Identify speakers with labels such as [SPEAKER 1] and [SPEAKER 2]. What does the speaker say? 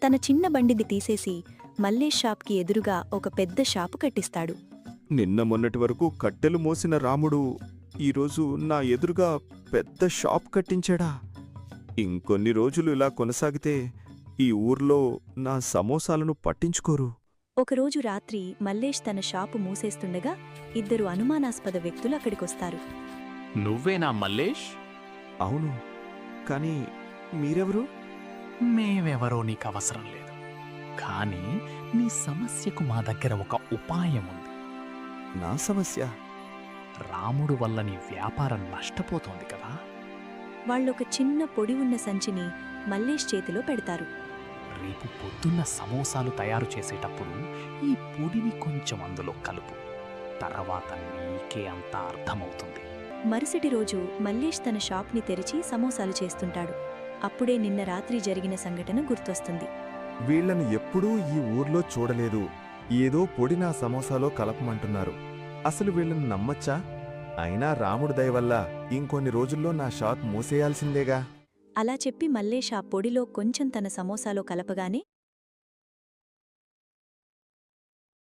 [SPEAKER 1] తన చిన్న బండిది తీసేసి మల్లేష్ షాప్కి ఎదురుగా ఒక పెద్ద షాపు కట్టిస్తాడు.
[SPEAKER 2] నిన్న మొన్నటి వరకు కట్టెలు మోసిన రాముడు ఈరోజు నా ఎదురుగా పెద్ద షాప్ కట్టించాడా? ఇంకొన్ని రోజులు ఇలా కొనసాగితే ఈ ఊర్లో నా సమోసాలను పట్టించుకోరు.
[SPEAKER 1] ఒకరోజు రాత్రి మల్లేష్ తన షాపు మూసేస్తుండగా ఇద్దరు అనుమానాస్పద వ్యక్తులు అక్కడికొస్తారు.
[SPEAKER 3] నువ్వేనా మల్లేష్?
[SPEAKER 2] అవును, కానీ మీరెవరు?
[SPEAKER 3] మేమెవరో నీకవసరం లేదు, కానీ నీ సమస్యకు మా దగ్గర ఒక ఉపాయం ఉంది.
[SPEAKER 2] నా సమస్య?
[SPEAKER 3] రాముడు వల్ల నీ వ్యాపారం నష్టపోతోంది కదా.
[SPEAKER 1] వాళ్ళొక చిన్న పొడి ఉన్న సంచిని మల్లేష్ చేతిలో పెడతారు.
[SPEAKER 3] రేపు పొద్దున్న సమోసాలు తయారు చేసేటప్పుడు ఈ పొడిని కొంచెం అందులో కలుపు. తర్వాత నీకే అంతా అర్థమవుతుంది.
[SPEAKER 1] మరుసటి రోజు మల్లేష్ తన షాప్ని తెరిచి సమోసాలు చేస్తుంటాడు. అప్పుడే నిన్న రాత్రి జరిగిన సంఘటన గుర్తొస్తుంది.
[SPEAKER 4] వీళ్లను ఎప్పుడూ ఈ ఊర్లో చూడలేదు. ఏదో పొడి నా సమోసాలో కలపమంటున్నారు. అసలు వీళ్ళను నమ్మచ్చా? అయినా రాముడి దయవల్ల ఇంకొన్ని రోజుల్లో నా షాప్ మూసేయాల్సిందేగా.
[SPEAKER 1] అలా చెప్పి మల్లేష్ ఆ పొడిలో కొంచెం తన సమోసాలో కలపగానే